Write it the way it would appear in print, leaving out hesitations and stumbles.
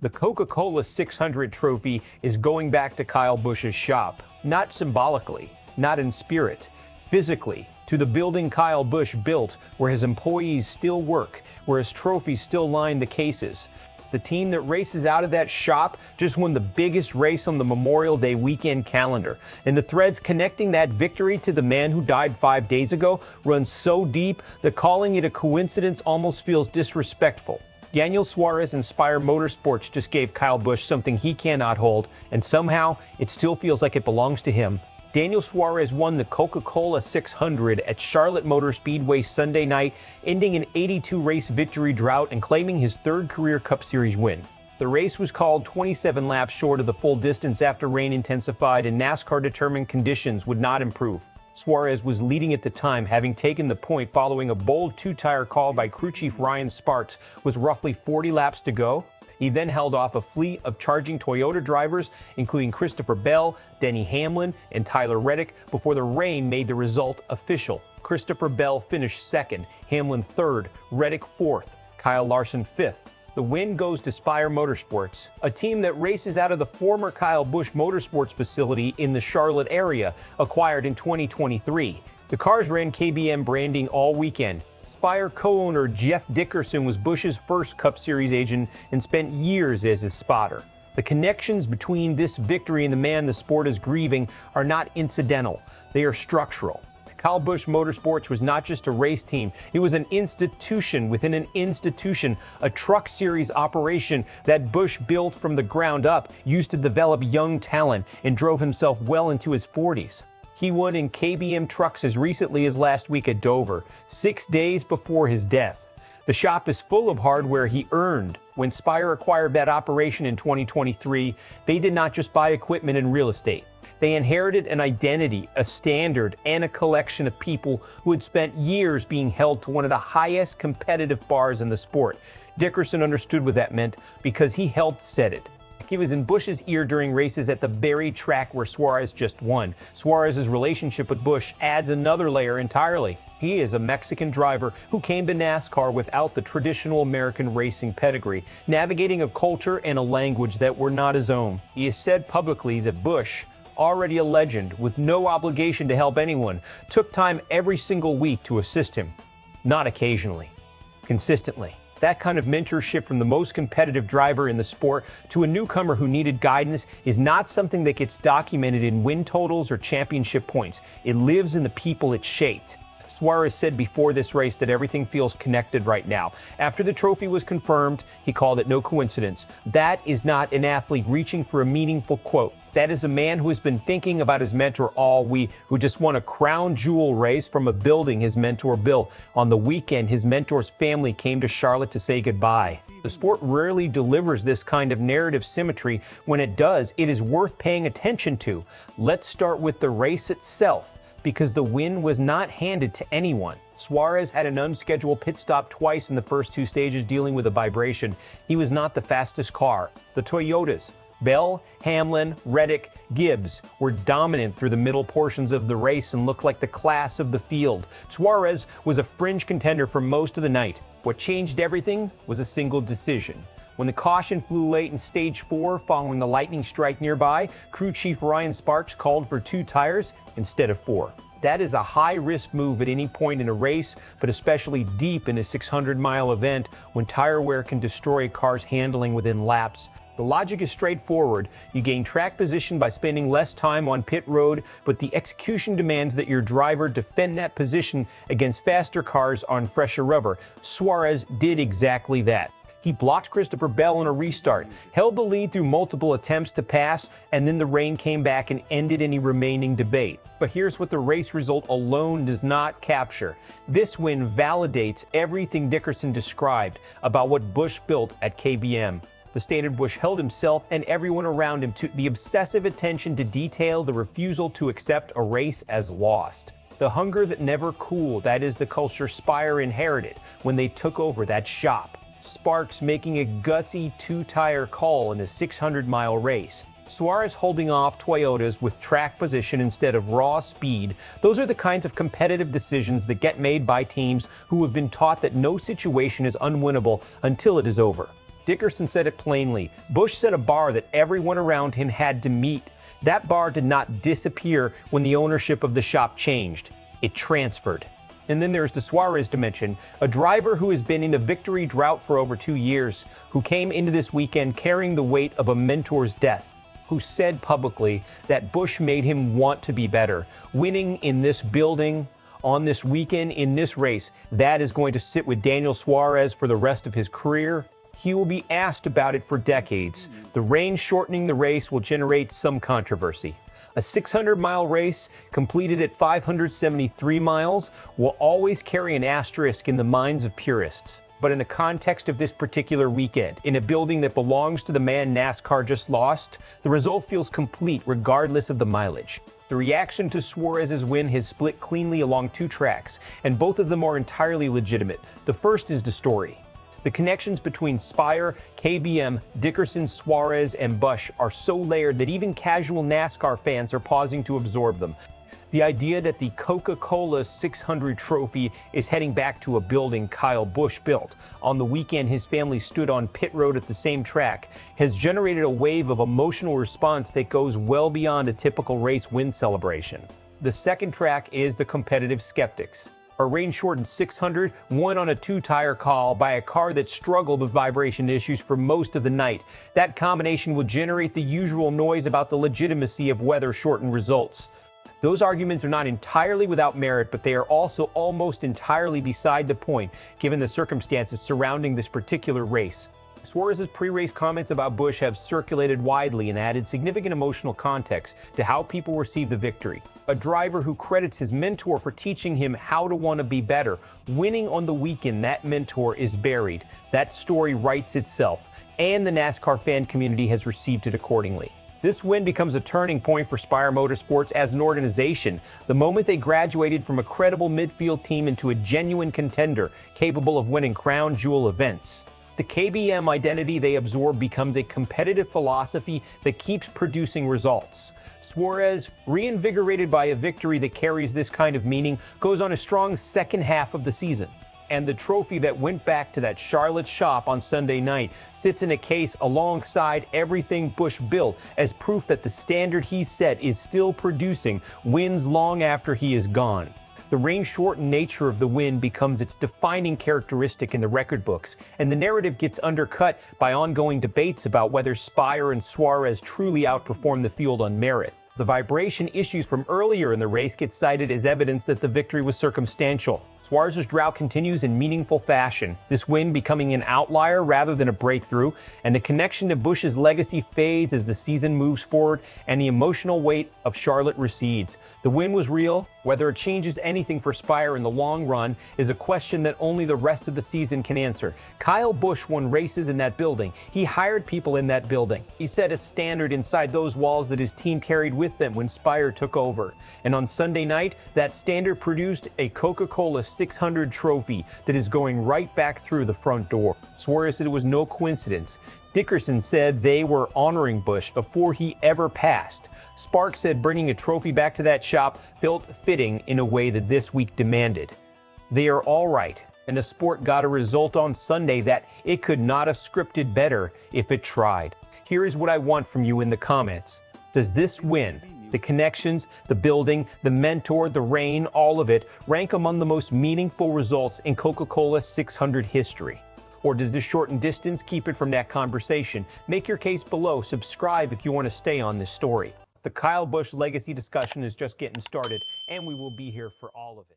The Coca-Cola 600 trophy is going back to Kyle Busch's shop, not symbolically, not in spirit, physically, to the building Kyle Busch built, where his employees still work, where his trophies still line the cases. The team that races out of that shop just won the biggest race on the Memorial Day weekend calendar. And the threads connecting that victory to the man who died 5 days ago run so deep that calling it a coincidence almost feels disrespectful. Daniel Suarez and Spire Motorsports just gave Kyle Busch something he cannot hold, and somehow it still feels like it belongs to him. Daniel Suarez won the Coca-Cola 600 at Charlotte Motor Speedway Sunday night, ending an 82-race victory drought and claiming his third career Cup Series win. The race was called 27 laps short of the full distance after rain intensified and NASCAR determined conditions would not improve. Suarez was leading at the time, having taken the point following a bold two-tire call by crew chief Ryan Sparks with roughly 40 laps to go. He then held off a fleet of charging Toyota drivers, including Christopher Bell, Denny Hamlin, and Tyler Reddick, before the rain made the result official. Christopher Bell finished second, Hamlin third, Reddick fourth, Kyle Larson fifth. The win goes to Spire Motorsports, a team that races out of the former Kyle Busch Motorsports facility in the Charlotte area, acquired in 2023. The cars ran KBM branding all weekend. Spire co-owner Jeff Dickerson was Busch's first Cup Series agent and spent years as his spotter. The connections between this victory and the man the sport is grieving are not incidental, they are structural. Kyle Busch Motorsports was not just a race team, it was an institution within an institution, a truck series operation that Busch built from the ground up, used to develop young talent, and drove himself well into his 40s. He won in KBM trucks as recently as last week at Dover, 6 days before his death. The shop is full of hardware he earned. When Spire acquired that operation in 2023, they did not just buy equipment and real estate. They inherited an identity, a standard, and a collection of people who had spent years being held to one of the highest competitive bars in the sport. Dickerson understood what that meant because he helped set it. He was in Busch's ear during races at the very track where Suarez just won. Suarez's relationship with Busch adds another layer entirely. He is a Mexican driver who came to NASCAR without the traditional American racing pedigree, navigating a culture and a language that were not his own. He has said publicly that Busch, already a legend with no obligation to help anyone, took time every single week to assist him. Not occasionally, consistently. That kind of mentorship from the most competitive driver in the sport to a newcomer who needed guidance is not something that gets documented in win totals or championship points. It lives in the people it shaped. Suarez said before this race that everything feels connected right now. After the trophy was confirmed, he called it no coincidence. That is not an athlete reaching for a meaningful quote. That is a man who has been thinking about his mentor all week, who just won a crown jewel race from a building his mentor built. On the weekend, his mentor's family came to Charlotte to say goodbye. The sport rarely delivers this kind of narrative symmetry. When it does, it is worth paying attention to. Let's start with the race itself, because the win was not handed to anyone. Suarez had an unscheduled pit stop twice in the first two stages dealing with a vibration. He was not the fastest car. The Toyotas, Bell, Hamlin, Reddick, Gibbs were dominant through the middle portions of the race and looked like the class of the field. Suarez was a fringe contender for most of the night. What changed everything was a single decision. When the caution flew late in stage 4 following the lightning strike nearby, crew chief Ryan Sparks called for 2 tires instead of 4. That is a high-risk move at any point in a race, but especially deep in a 600-mile event when tire wear can destroy a car's handling within laps. The logic is straightforward. You gain track position by spending less time on pit road, but the execution demands that your driver defend that position against faster cars on fresher rubber. Suarez did exactly that. He blocked Christopher Bell in a restart, held the lead through multiple attempts to pass, and then the rain came back and ended any remaining debate. But here's what the race result alone does not capture. This win validates everything Dickerson described about what Busch built at KBM. The standard Busch held himself and everyone around him to the obsessive attention to detail, the refusal to accept a race as lost. The hunger that never cooled, that is the culture Spire inherited when they took over that shop. Sparks making a gutsy 2-tire call in a 600-mile race. Suarez holding off Toyotas with track position instead of raw speed. Those are the kinds of competitive decisions that get made by teams who have been taught that no situation is unwinnable until it is over. Dickerson said it plainly. Busch set a bar that everyone around him had to meet. That bar did not disappear when the ownership of the shop changed. It transferred. And then there's the Suarez dimension, a driver who has been in a victory drought for over 2 years, who came into this weekend carrying the weight of a mentor's death, who said publicly that Busch made him want to be better. Winning in this building, on this weekend, in this race, that is going to sit with Daniel Suarez for the rest of his career. He will be asked about it for decades. The rain shortening the race will generate some controversy. A 600-mile race completed at 573 miles will always carry an asterisk in the minds of purists. But in the context of this particular weekend, in a building that belongs to the man NASCAR just lost, the result feels complete regardless of the mileage. The reaction to Suarez's win has split cleanly along 2 tracks, and both of them are entirely legitimate. The first is the story. The connections between Spire, KBM, Dickerson, Suarez, and Busch are so layered that even casual NASCAR fans are pausing to absorb them. The idea that the Coca-Cola 600 trophy is heading back to a building Kyle Busch built on the weekend his family stood on pit road at the same track has generated a wave of emotional response that goes well beyond a typical race win celebration. The second track is the competitive skeptics. A rain-shortened 600 won on a 2-tire call by a car that struggled with vibration issues for most of the night. That combination will generate the usual noise about the legitimacy of weather-shortened results. Those arguments are not entirely without merit, but they are also almost entirely beside the point, given the circumstances surrounding this particular race. Suarez's pre-race comments about Busch have circulated widely and added significant emotional context to how people receive the victory. A driver who credits his mentor for teaching him how to want to be better. Winning on the weekend, that mentor is buried. That story writes itself, and the NASCAR fan community has received it accordingly. This win becomes a turning point for Spire Motorsports as an organization, the moment they graduated from a credible midfield team into a genuine contender capable of winning crown jewel events. The KBM identity they absorb becomes a competitive philosophy that keeps producing results. Suarez, reinvigorated by a victory that carries this kind of meaning, goes on a strong second half of the season. And the trophy that went back to that Charlotte shop on Sunday night sits in a case alongside everything Busch built as proof that the standard he set is still producing wins long after he is gone. The rain-shortened nature of the win becomes its defining characteristic in the record books, and the narrative gets undercut by ongoing debates about whether Spire and Suarez truly outperform the field on merit. The vibration issues from earlier in the race get cited as evidence that the victory was circumstantial. Suarez's drought continues in meaningful fashion, this win becoming an outlier rather than a breakthrough, and the connection to Busch's legacy fades as the season moves forward and the emotional weight of Charlotte recedes. The win was real. Whether it changes anything for Spire in the long run is a question that only the rest of the season can answer. Kyle Busch won races in that building. He hired people in that building. He set a standard inside those walls that his team carried with them when Spire took over. And on Sunday night, that standard produced a Coca-Cola 600 trophy that is going right back through the front door. Suarez said it was no coincidence. Dickerson said they were honoring Busch before he ever passed. Sparks said bringing a trophy back to that shop felt fitting in a way that this week demanded. They are all right, and the sport got a result on Sunday that it could not have scripted better if it tried. Here is what I want from you in the comments. Does this win, the connections, the building, the mentor, the rain, all of it, rank among the most meaningful results in Coca-Cola 600 history? Or does this shortened distance keep it from that conversation? Make your case below. Subscribe if you want to stay on this story. The Kyle Busch legacy discussion is just getting started, and we will be here for all of it.